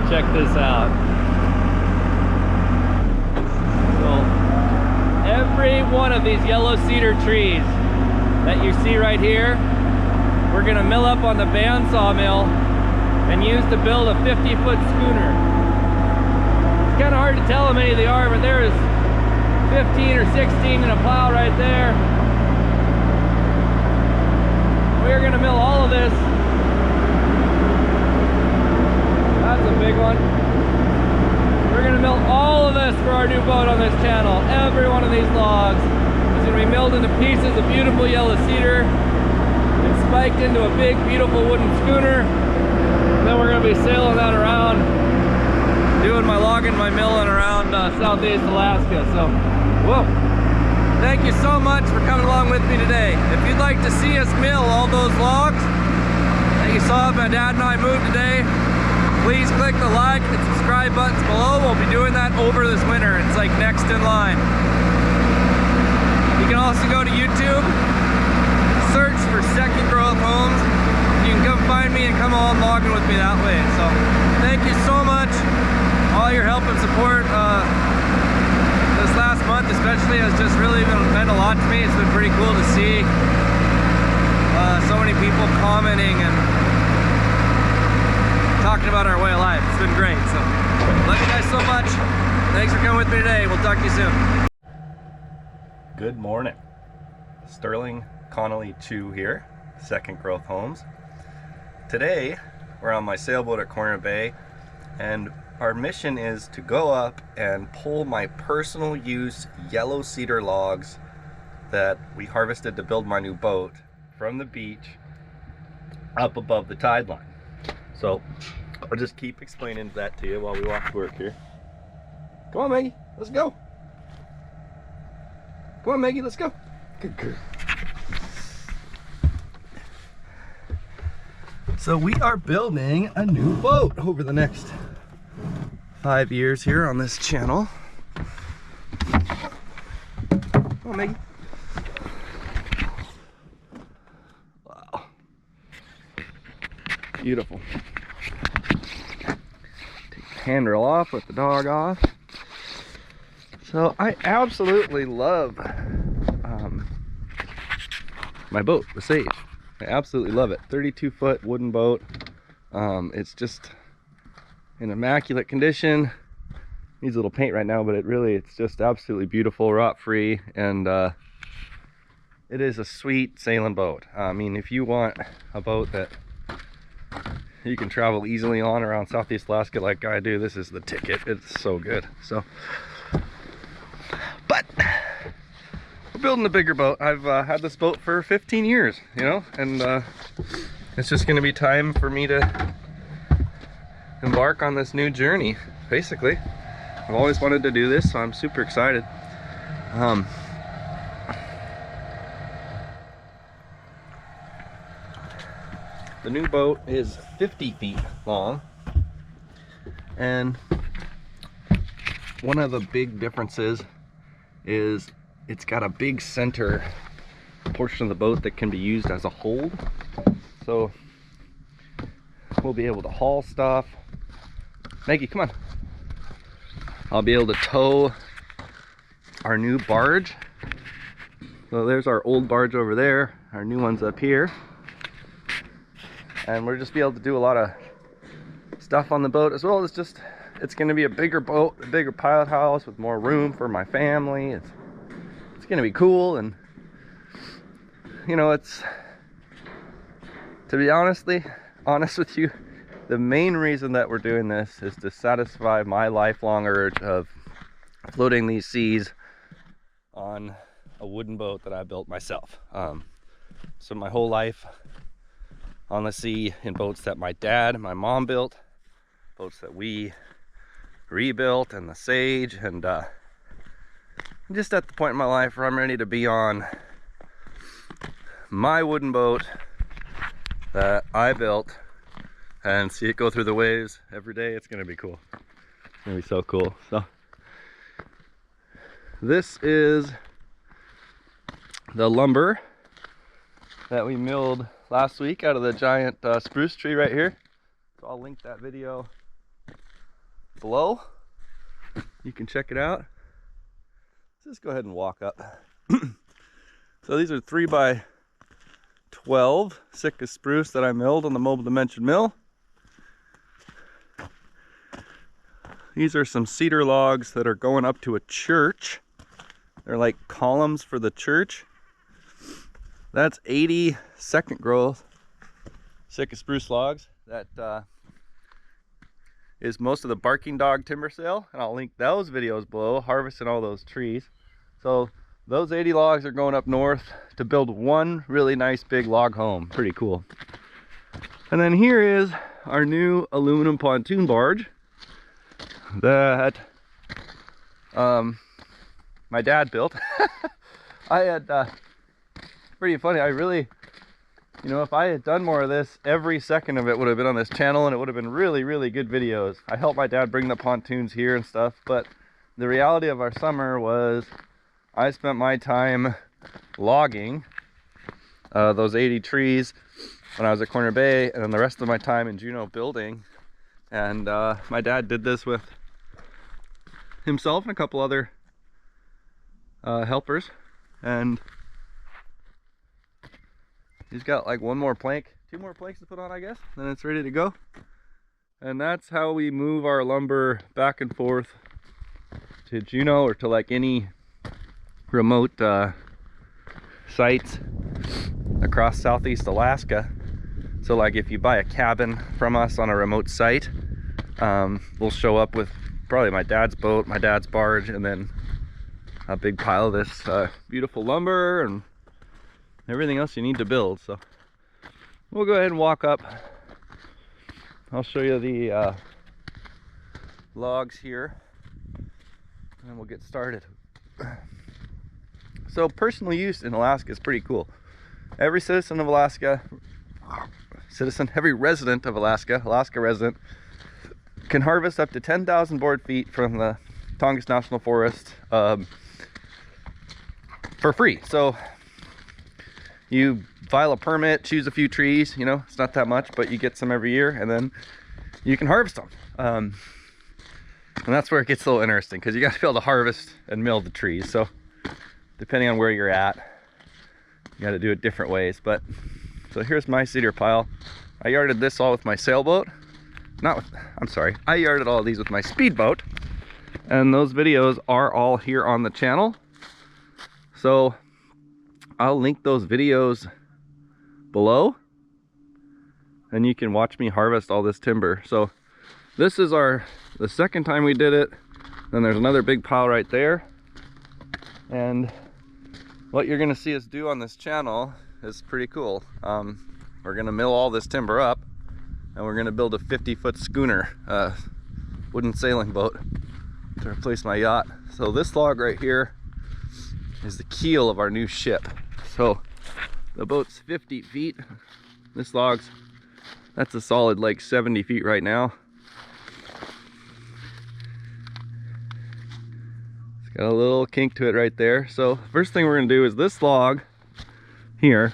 check this out. So every one of these yellow cedar trees that you see right here, we're gonna mill up on the band sawmill and use to build a 50-foot schooner. It's kind of hard to tell how many they are, but there is 15 or 16 in a pile right there. We're gonna mill all of this. That's a big one. We're gonna mill all of this for our new boat on this channel. Every one of these logs is gonna be milled into pieces of beautiful yellow cedar and spiked into a big, beautiful wooden schooner. And then we're gonna be sailing that around, doing my logging, my milling around Southeast Alaska. So, whoa. Thank you so much for coming along with me today. If you'd like to see us mill all those logs that you saw my dad and I moved today, please click the like and subscribe buttons below. We'll be doing that over this winter. It's like next in line. You can also go to YouTube, search for Second Growth Homes. You can come find me and come on logging with me that way. So thank you so much. All your help and support this last month especially has just really meant a lot to me. It's been pretty cool to see so many people commenting and talking about our way of life. It's been great. So love you guys so much. Thanks for coming with me today. We'll talk to you soon. Good morning. Sterling Connolly Chu here, Second Growth Homes. Today we're on my sailboat at Corner Bay, and our mission is to go up and pull my personal use yellow cedar logs that we harvested to build my new boat from the beach up above the tide line. So I'll just keep explaining that to you while we walk to work here. Come on, Maggie, let's go. Come on, Maggie, let's go. Good girl. So we are building a new boat over the next 5 years here on this channel. Come on, Maggie. Wow. Beautiful. Take the handrail off, put the dog off. So I absolutely love my boat, the Sage. I absolutely love it. 32-foot wooden boat. It's just in immaculate condition. Needs a little paint right now, but it's just absolutely beautiful, rot free, and it is a sweet sailing boat. I mean, if you want a boat that you can travel easily on around Southeast Alaska like I do, this is the ticket. It's so good. So, but we're building a bigger boat. I've had this boat for 15 years, you know, and it's just gonna be time for me to embark on this new journey. Basically, I've always wanted to do this, so I'm super excited. The new boat is 50 feet long, and one of the big differences is it's got a big center portion of the boat that can be used as a hold. So we'll be able to haul stuff. Maggie, come on. I'll be able to tow our new barge. So there's our old barge over there. Our new one's up here. And we'll just be able to do a lot of stuff on the boat, as well as just, it's gonna be a bigger boat, a bigger pilot house with more room for my family. It's gonna be cool, and you know, it's, to be honest with you, the main reason that we're doing this is to satisfy my lifelong urge of floating these seas on a wooden boat that I built myself. So my whole life on the sea in boats that my dad and my mom built, boats that we rebuilt, and the Sage, and I'm just at the point in my life where I'm ready to be on my wooden boat that I built and see it go through the waves every day. It's gonna be cool. It's gonna be so cool. So this is the lumber that we milled last week out of the giant spruce tree right here. So I'll link that video below. You can check it out. Let's just go ahead and walk up. So these are 3x12 Sitka spruce that I milled on the mobile dimension mill. These are some cedar logs that are going up to a church. They're like columns for the church. That's 80 second growth Sitka spruce logs. That is most of the barking dog timber sale, and I'll link those videos below, harvesting all those trees. So those 80 logs are going up north to build one really nice big log home. Pretty cool. And then here is our new aluminum pontoon barge that my dad built. I had pretty funny. I really, you know, if I had done more of this, every second of it would have been on this channel, and it would have been really, really good videos. I helped my dad bring the pontoons here and stuff, but the reality of our summer was I spent my time logging those 80 trees when I was at Corner Bay, and then the rest of my time in Juneau building. And my dad did this with himself and a couple other helpers, and he's got like one more plank, two more planks to put on, I guess, then it's ready to go. And that's how we move our lumber back and forth to Juneau, or to like any remote sites across southeast Alaska. So like if you buy a cabin from us on a remote site, we'll show up with probably my dad's boat, my dad's barge, and then a big pile of this beautiful lumber and everything else you need to build. So we'll go ahead and walk up. I'll show you the logs here, and we'll get started. So personal use in Alaska is pretty cool. Every citizen of Alaska, every resident of Alaska, Alaska resident, can harvest up to 10,000 board feet from the Tongass National Forest for free. So you file a permit, choose a few trees, you know, it's not that much, but you get some every year, and then you can harvest them. And that's where it gets a little interesting, because you got to be able to harvest and mill the trees. So depending on where you're at, you got to do it different ways. But so here's my cedar pile. I yarded this all with my sailboat. I yarded all of these with my speedboat, and those videos are all here on the channel. So I'll link those videos below, and you can watch me harvest all this timber. So this is the second time we did it. Then there's another big pile right there. And what you're gonna see us do on this channel is pretty cool. We're gonna mill all this timber up, and we're gonna build a 50-foot schooner, wooden sailing boat, to replace my yacht. So this log right here is the keel of our new ship. So the boat's 50 feet. This that's a solid like 70 feet right now. It's got a little kink to it right there. So first thing we're gonna do is this log here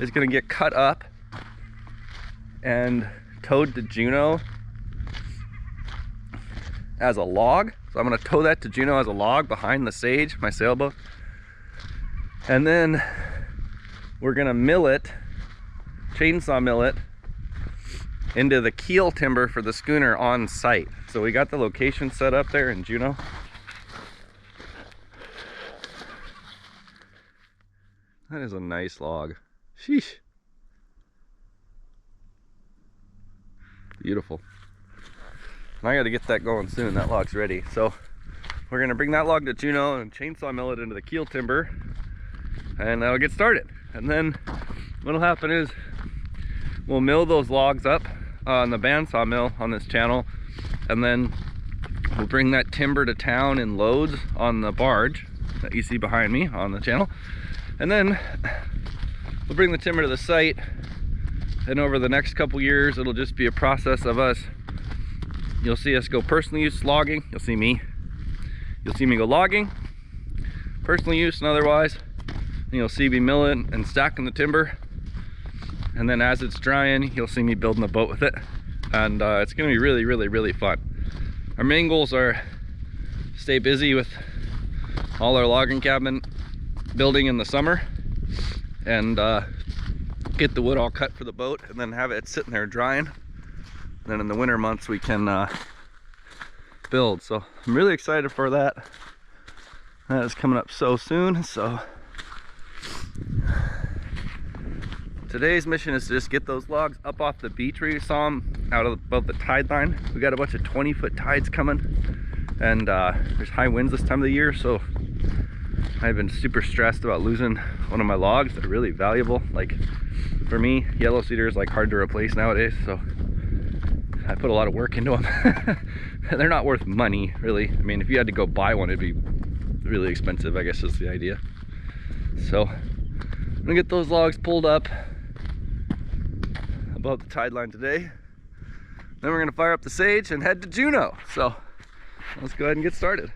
is gonna get cut up and towed to Juneau as a log. So I'm gonna tow that to Juneau as a log behind the Sage, my sailboat. And then we're gonna mill it, chainsaw mill it, into the keel timber for the schooner on site. So we got the location set up there in Juneau. That is a nice log. Sheesh. Beautiful. And I gotta get that going soon. That log's ready. So we're gonna bring that log to Juneau and chainsaw mill it into the keel timber, and that'll get started. And then what'll happen is we'll mill those logs up on the bandsaw mill on this channel, and then we'll bring that timber to town in loads on the barge that you see behind me on the channel. And then we'll bring the timber to the site, and over the next couple years it'll just be a process of us. You'll see us go personal use logging. You'll see me go logging, personal use and otherwise. And you'll see me milling and stacking the timber. And then as it's drying, you'll see me building the boat with it. and it's gonna be really, really, really fun. Our main goals are stay busy with all our logging cabin building in the summer, and get the wood all cut for the boat, and then have it sitting there drying. Then in the winter months we can build. So I'm really excited for that. That is coming up so soon. So today's mission is to just get those logs up off the beach where you saw them, out of above the tide line. We got a bunch of 20-foot tides coming, and there's high winds this time of the year, so I've been super stressed about losing one of my logs that are really valuable. Like for me, yellow cedar is like hard to replace nowadays, so I put a lot of work into them. They're not worth money, really. I mean, if you had to go buy one, it'd be really expensive, I guess is the idea. So I'm gonna get those logs pulled up above the tide line today. Then we're gonna fire up the sage and head to Juneau. So let's go ahead and get started.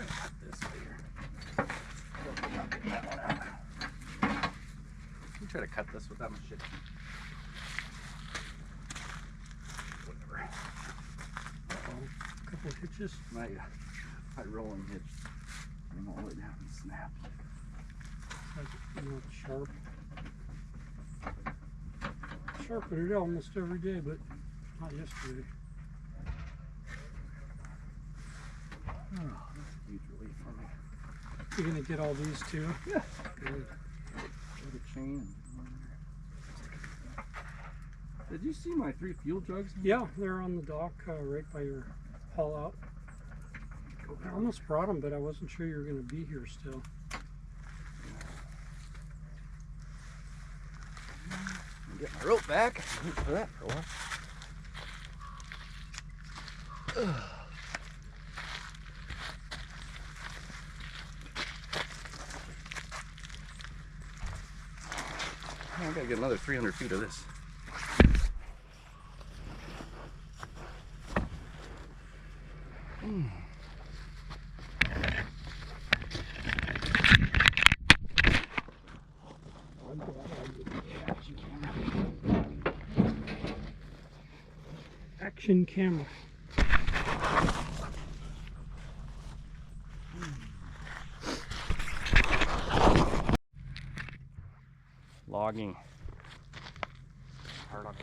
gonna cut this later. That one out. I'm try to cut this without machete. Whatever. A couple of hitches. My rolling hitch. I won't let it happen. Snap. Like, not sharp. Sharpen it almost every day, but not yesterday. Oh, that's a huge relief for me. You're gonna get all these too? Yeah. Good. The chain. Did you see my 3 fuel jugs? Yeah, they're on the dock right by your haul out. I almost brought them, but I wasn't sure you were going to be here still. Get my rope back. Wait for that for a while. I gotta get another 300 feet of this. Action camera. Logging. Hard on me.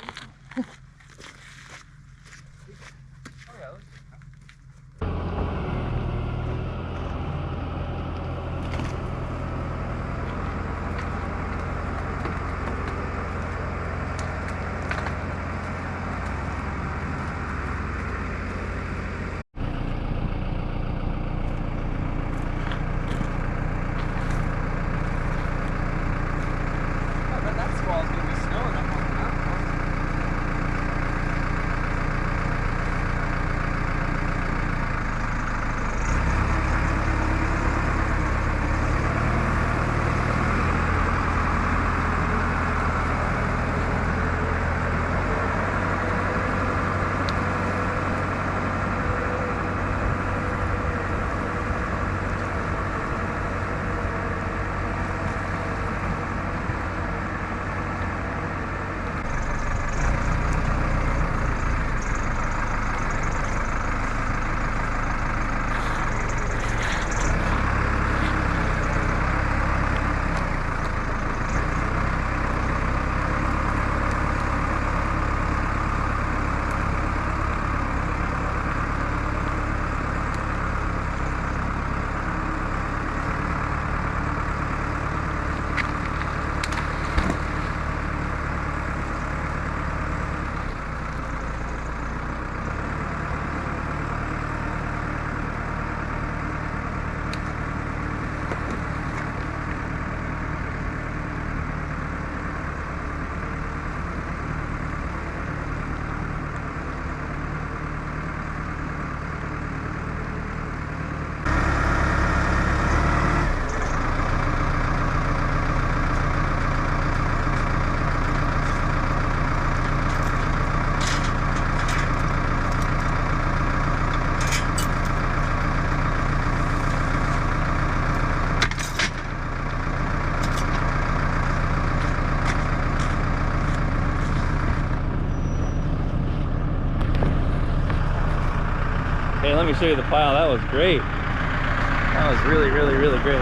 Hey, let me show you the pile. That was great. That was really, really, really great.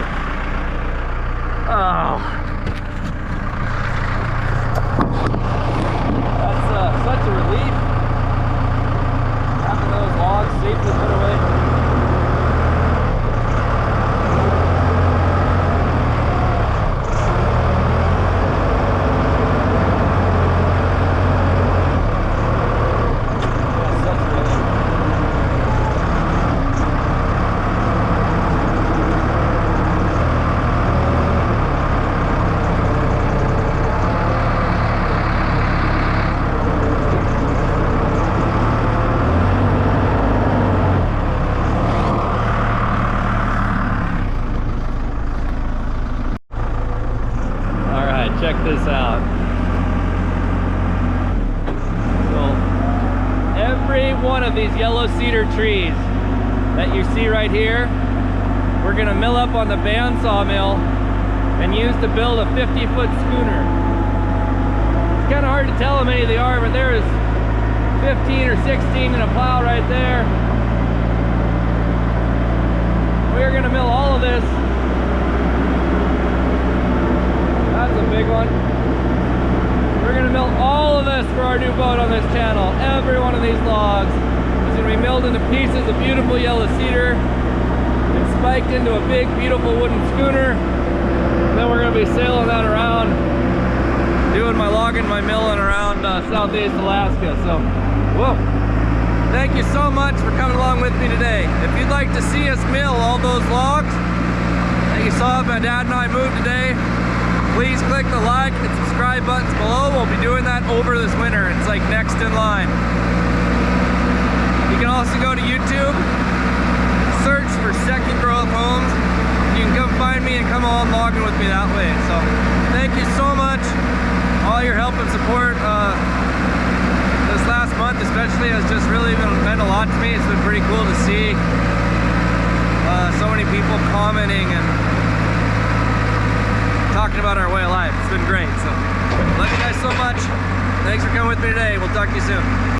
Oh, that's such a relief. Having those logs safely put away. Check this out. So every one of these yellow cedar trees that you see right here we're gonna mill up on the band sawmill and use to build a 50-foot schooner. It's kind of hard to tell how many they are, but there is 15 or 16 in a pile right there. We're gonna mill all of this. That's a big one. We're gonna mill all of this for our new boat on this channel. Every one of these logs is gonna be milled into pieces of beautiful yellow cedar and spiked into a big, beautiful wooden schooner. And then we're gonna be sailing that around, doing my logging, my milling around Southeast Alaska. So, whoa. Thank you so much for coming along with me today. If you'd like to see us mill all those logs that you saw my dad and I moved today, please click the like and subscribe buttons below. We'll be doing that over this winter. It's like next in line. You can also go to YouTube, search for Second Growth Homes. You can come find me and come on logging with me that way. So thank you so much. All your help and support this last month especially has just really meant a lot to me. It's been pretty cool to see so many people commenting and talking about our way of life. It's been great. So love you guys so much. Thanks for coming with me today. We'll talk to you soon.